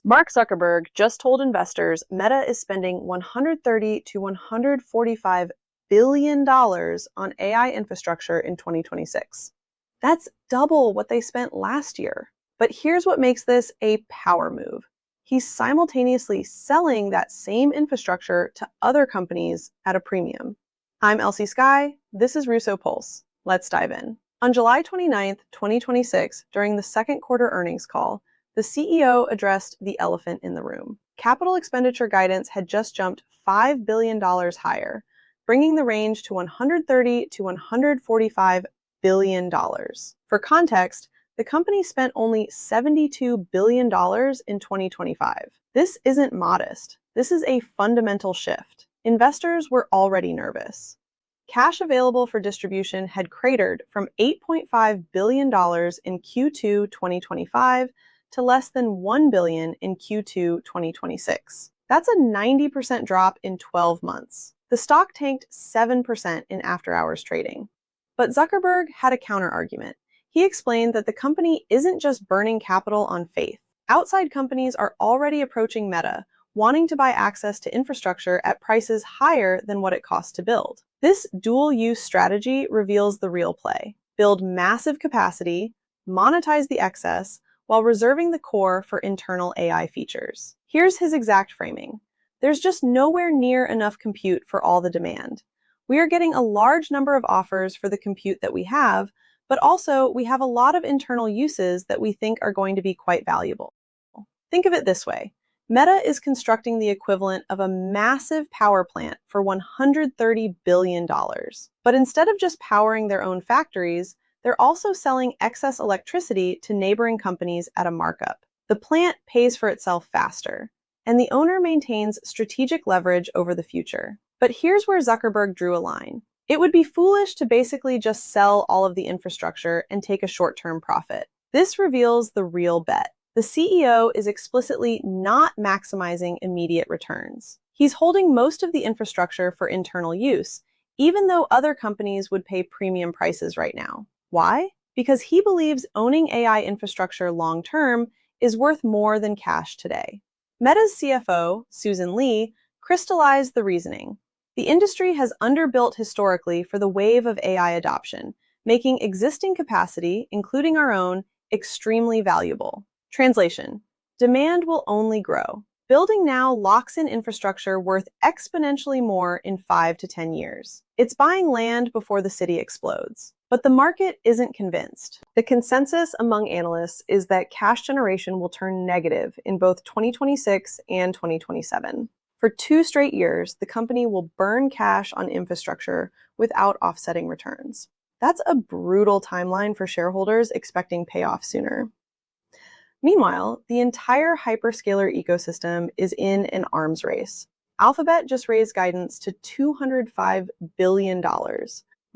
Mark Zuckerberg just told investors Meta is spending $130 to $145 billion on AI infrastructure in 2026. That's double what they spent last year. But here's what makes this a power move. He's simultaneously selling that same infrastructure to other companies at a premium. I'm Elsie Sky. This is Russo Pulse. Let's dive in. On July 29th, 2026, during the second quarter earnings call, the CEO addressed the elephant in the room. Capital expenditure guidance had just jumped $5 billion higher, bringing the range to $130 to $145 billion. For context, the company spent only $72 billion in 2025. This isn't modest. This is a fundamental shift. Investors were already nervous. Cash available for distribution had cratered from $8.5 billion in Q2 2025 to less than $1 billion in Q2 2026. That's a 90% drop in 12 months. The stock tanked 7% in after-hours trading. But Zuckerberg had a counter-argument. He explained that the company isn't just burning capital on faith. Outside companies are already approaching Meta, wanting to buy access to infrastructure at prices higher than what it costs to build. This dual-use strategy reveals the real play. Build massive capacity, monetize the excess, while reserving the core for internal AI features. Here's his exact framing. There's just nowhere near enough compute for all the demand. We are getting a large number of offers for the compute that we have, but also we have a lot of internal uses that we think are going to be quite valuable. Think of it this way. Meta is constructing the equivalent of a massive power plant for $130 billion. But instead of just powering their own factories, they're also selling excess electricity to neighboring companies at a markup. The plant pays for itself faster, and the owner maintains strategic leverage over the future. But here's where Zuckerberg drew a line. It would be foolish to basically just sell all of the infrastructure and take a short-term profit. This reveals the real bet. The CEO is explicitly not maximizing immediate returns. He's holding most of the infrastructure for internal use, even though other companies would pay premium prices right now. Why? Because he believes owning AI infrastructure long-term is worth more than cash today. Meta's CFO, Susan Li, crystallized the reasoning. The industry has underbuilt historically for the wave of AI adoption, making existing capacity, including our own, extremely valuable. Translation: demand will only grow. Building now locks in infrastructure worth exponentially more in 5 to 10 years. It's buying land before the city explodes. But the market isn't convinced. The consensus among analysts is that cash generation will turn negative in both 2026 and 2027. For 2 straight years, the company will burn cash on infrastructure without offsetting returns. That's a brutal timeline for shareholders expecting payoff sooner. Meanwhile, the entire hyperscaler ecosystem is in an arms race. Alphabet just raised guidance to $205 billion.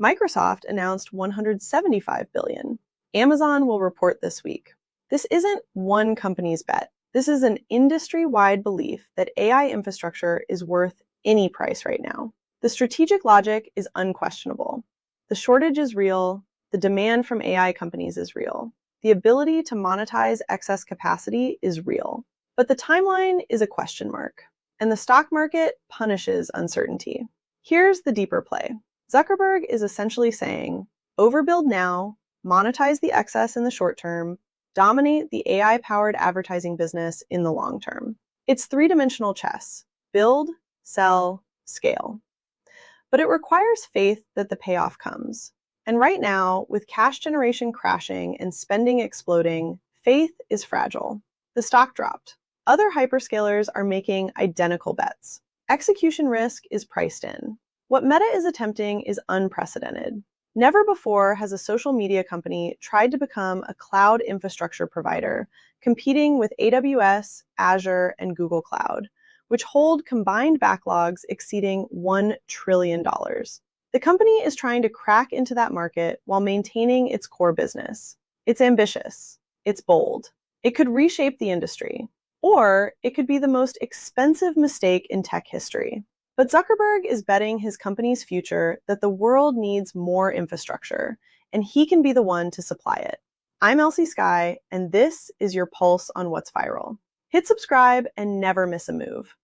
Microsoft announced $175 billion. Amazon will report this week. This isn't one company's bet. This is an industry-wide belief that AI infrastructure is worth any price right now. The strategic logic is unquestionable. The shortage is real. The demand from AI companies is real. The ability to monetize excess capacity is real. But the timeline is a question mark, and the stock market punishes uncertainty. Here's the deeper play. Zuckerberg is essentially saying, overbuild now, monetize the excess in the short term, dominate the AI-powered advertising business in the long term. It's three-dimensional chess: build, sell, scale. But it requires faith that the payoff comes. And right now, with cash generation crashing and spending exploding, faith is fragile. The stock dropped. Other hyperscalers are making identical bets. Execution risk is priced in. What Meta is attempting is unprecedented. Never before has a social media company tried to become a cloud infrastructure provider, competing with AWS, Azure, and Google Cloud, which hold combined backlogs exceeding $1 trillion. The company is trying to crack into that market while maintaining its core business. It's ambitious. It's bold. It could reshape the industry, or it could be the most expensive mistake in tech history. But Zuckerberg is betting his company's future that the world needs more infrastructure, and he can be the one to supply it. I'm Elsie Sky, and this is your pulse on what's viral. Hit subscribe and never miss a move.